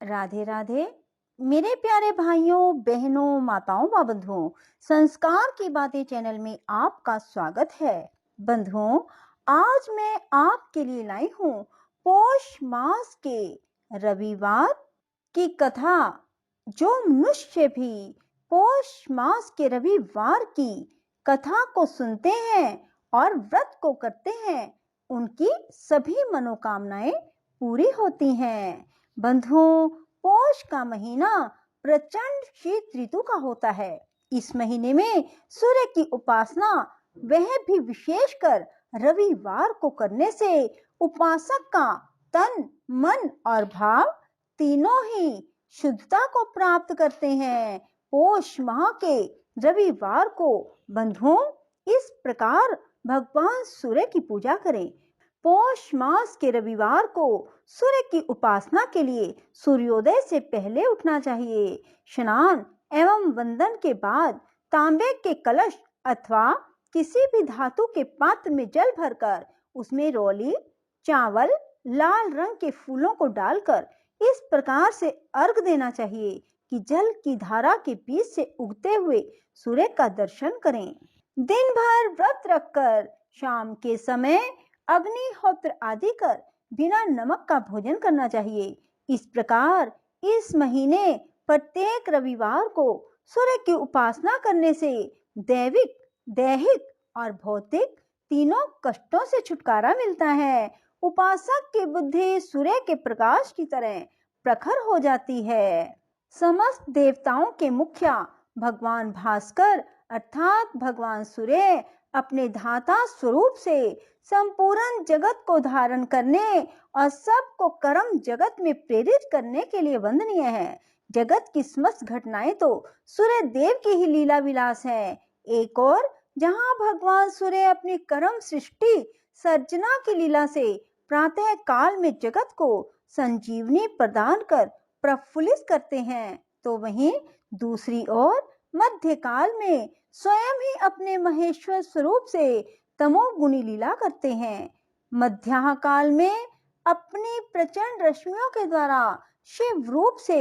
राधे राधे। मेरे प्यारे भाइयों बहनों माताओं व बंधुओं, संस्कार की बातें चैनल में आपका स्वागत है। बंधुओं, आज मैं आपके लिए लाई हूँ पौष मास के रविवार की कथा। जो मनुष्य भी पौष मास के रविवार की कथा को सुनते हैं और व्रत को करते हैं, उनकी सभी मनोकामनाएं पूरी होती हैं। बंधुओं, पौष का महीना प्रचंड शीत ऋतु का होता है। इस महीने में सूर्य की उपासना, वह भी विशेषकर रविवार को करने से उपासक का तन, मन और भाव तीनों ही शुद्धता को प्राप्त करते हैं। पौष माह के रविवार को बंधुओं इस प्रकार भगवान सूर्य की पूजा करें। पौष मास के रविवार को सूर्य की उपासना के लिए सूर्योदय से पहले उठना चाहिए। स्नान एवं वंदन के बाद तांबे के कलश अथवा किसी भी धातु के पात्र में जल भरकर उसमें रोली, चावल, लाल रंग के फूलों को डालकर इस प्रकार से अर्घ देना चाहिए कि जल की धारा के बीच से उगते हुए सूर्य का दर्शन करें। दिन भर व्रत रखकर शाम के समय अग्निहोत्र आदि कर बिना नमक का भोजन करना चाहिए। इस प्रकार इस महीने प्रत्येक रविवार को सूर्य की उपासना करने से दैविक, दैहिक और भौतिक तीनों कष्टों से छुटकारा मिलता है। उपासक की बुद्धि सूर्य के प्रकाश की तरह प्रखर हो जाती है। समस्त देवताओं के मुखिया भगवान भास्कर अर्थात भगवान सूर्य अपने धाता स्वरूप से संपूर्ण जगत को धारण करने और सबको कर्म जगत में प्रेरित करने के लिए वंदनीय है। जगत की समस्त घटनाएं तो सूर्य देव की ही लीला विलास है। एक और जहां भगवान सूर्य अपनी कर्म सृष्टि सर्जना की लीला से प्रातः काल में जगत को संजीवनी प्रदान कर प्रफुल्लित करते हैं, तो वहीं दूसरी ओर मध्य काल में स्वयं ही अपने महेश्वर स्वरूप से तमोगुणी लीला करते हैं। मध्याह काल में अपनी प्रचंड रश्मियों के द्वारा शिव रूप से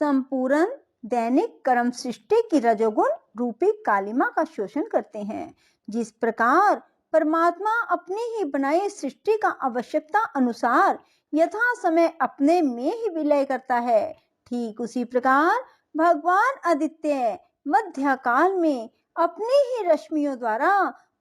संपूर्ण दैनिक कर्म सृष्टि की रजोगुण रूपी कालिमा का शोषण करते हैं। जिस प्रकार परमात्मा अपनी ही बनाई सृष्टि का आवश्यकता अनुसार यथा समय अपने में ही विलय करता है, ठीक उसी प्रकार भगवान आदित्य मध्य काल में अपनी ही रश्मियों द्वारा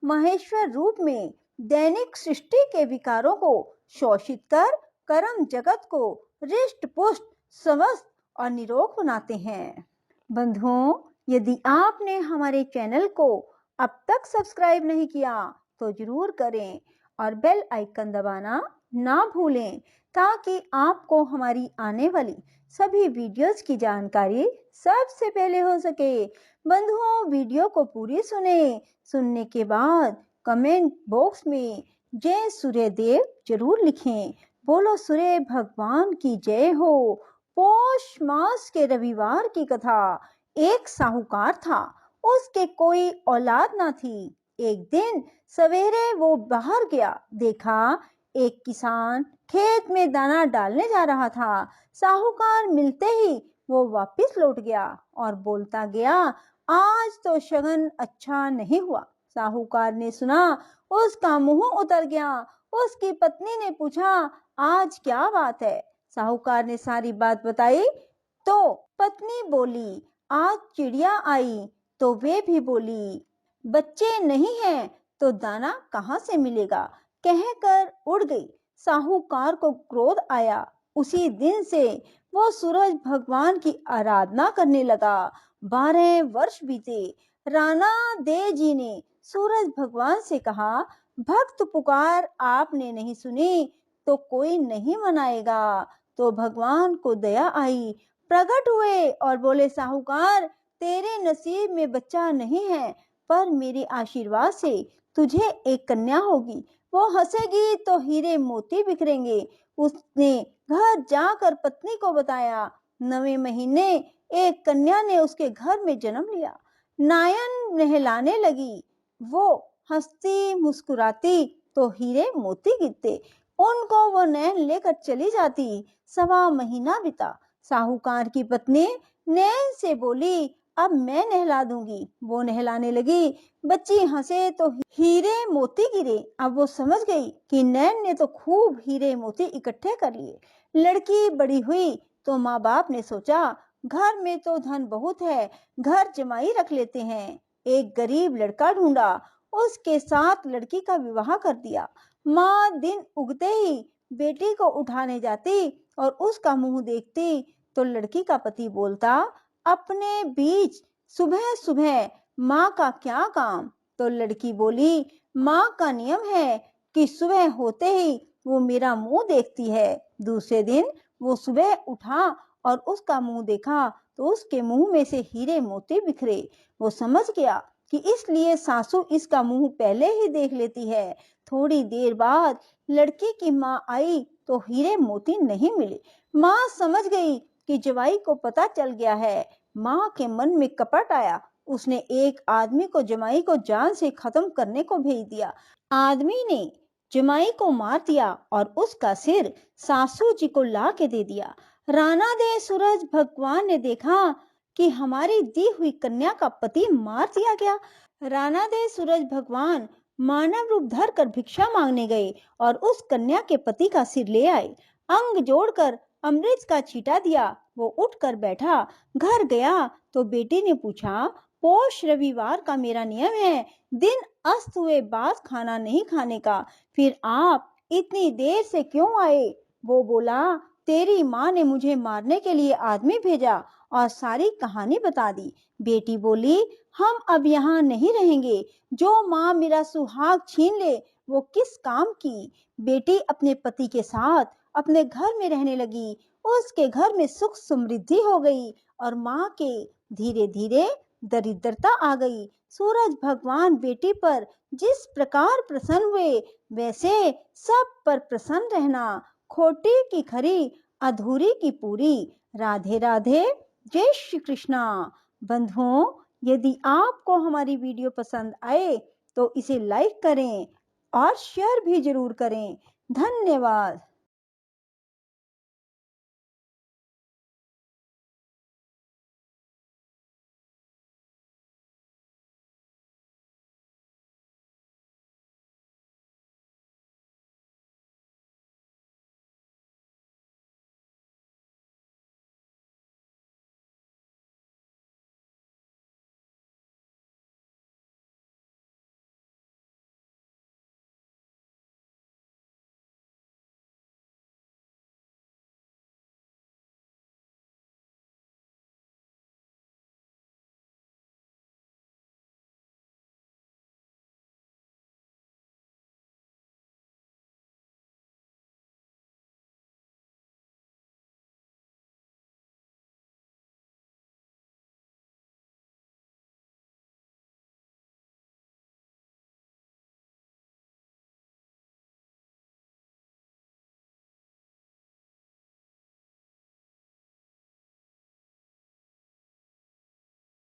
महेश्वर रूप में दैनिक सृष्टि के विकारों को शोषित कर कर्म जगत को रिष्ट पुष्ट, स्वस्थ और निरोग बनाते हैं। बंधुओं, यदि आपने हमारे चैनल को अब तक सब्सक्राइब नहीं किया तो जरूर करें और बेल आइकन दबाना ना भूलें ताकि आपको हमारी आने वाली सभी वीडियोस की जानकारी सबसे पहले हो सके। बंधुओं, वीडियो को पूरी सुनने के बाद कमेंट बॉक्स में जय सूर्यदेव जरूर लिखें। बोलो सूर्य भगवान की जय हो। पौष मास के रविवार की कथा। एक साहूकार था, उसके कोई औलाद ना थी। एक दिन सवेरे वो बाहर गया, देखा एक किसान खेत में दाना डालने जा रहा था। साहूकार मिलते ही वो वापस लौट गया और बोलता गया, आज तो शगन अच्छा नहीं हुआ। साहूकार ने सुना, उसका मुंह उतर गया। उसकी पत्नी ने पूछा, आज क्या बात है? साहूकार ने सारी बात बताई तो पत्नी बोली, आज चिड़िया आई। तो वे भी बोली, बच्चे नहीं हैं तो दाना कहाँ से मिलेगा? कहकर उड़ गई। साहूकार को क्रोध आया। उसी दिन से वो सूरज भगवान की आराधना करने लगा। 12 वर्ष बीते। राणा देव जी ने सूरज भगवान से कहा, भक्त पुकार आपने नहीं सुनी तो कोई नहीं मनाएगा। तो भगवान को दया आई, प्रकट हुए और बोले, साहूकार तेरे नसीब में बच्चा नहीं है, पर मेरे आशीर्वाद से तुझे एक कन्या होगी। वो हंसेगी तो हीरे मोती बिखरेंगे। उसने घर जाकर पत्नी को बताया। 9वें महीने एक कन्या ने उसके घर में जन्म लिया। नायन नहलाने लगी। वो हंसती मुस्कुराती तो हीरे मोती गिरते। उनको वो नैन लेकर चली जाती। 1.25 महीना बीता। साहूकार की पत्नी नैन से बोली, अब मैं नहला दूंगी। वो नहलाने लगी। बच्ची हंसे तो हीरे मोती गिरे। अब वो समझ गई कि नैन ने तो खूब हीरे मोती इकट्ठे कर लिए। लड़की बड़ी हुई तो माँ बाप ने सोचा, घर में तो धन बहुत है, घर जमाई रख लेते हैं। एक गरीब लड़का ढूंढा, उसके साथ लड़की का विवाह कर दिया। माँ दिन उगते ही बेटी को उठाने जाती और उसका मुंह देखती तो लड़की का पति बोलता, अपने बीच सुबह सुबह माँ का क्या काम। तो लड़की बोली, माँ का नियम है कि सुबह होते ही वो मेरा मुंह देखती है। दूसरे दिन वो सुबह उठा और उसका मुंह देखा तो उसके मुंह में से हीरे मोती बिखरे। वो समझ गया कि इसलिए सासू इसका मुंह पहले ही देख लेती है। थोड़ी देर बाद लड़की की माँ आई तो हीरे मोती नहीं मिले। माँ समझ गई कि जवाई को पता चल गया है। माँ के मन में कपट आया। उसने एक आदमी को जमाई को जान से खत्म करने को भेज दिया। आदमी ने जमाई को मार दिया और उसका सिर सासू जी को ला के दे दिया। राणा दे सूरज भगवान ने देखा कि हमारी दी हुई कन्या का पति मार दिया गया। राणा दे सूरज भगवान मानव रूप धर कर भिक्षा मांगने गए और उस कन्या के पति का सिर ले आए। अंग जोड़कर अमृत का छींटा दिया। वो उठकर बैठा। घर गया तो बेटी ने पूछा, पौष रविवार का मेरा नियम है, दिन अस्त हुए बाद खाना नहीं खाने का, फिर आप इतनी देर से क्यों आए। वो बोला, तेरी माँ ने मुझे मारने के लिए आदमी भेजा और सारी कहानी बता दी। बेटी बोली, हम अब यहाँ नहीं रहेंगे। जो माँ मेरा सुहाग छीन ले वो किस काम की। बेटी अपने पति के साथ अपने घर में रहने लगी। उसके घर में सुख समृद्धि हो गई और माँ के धीरे धीरे दरिद्रता आ गई। सूरज भगवान बेटी पर जिस प्रकार प्रसन्न हुए वैसे सब पर प्रसन्न रहना। खोटी की खरी, अधूरी की पूरी। राधे राधे, जय श्री कृष्णा। बंधुओं, यदि आपको हमारी वीडियो पसंद आए तो इसे लाइक करें और शेयर भी जरूर करें। धन्यवाद।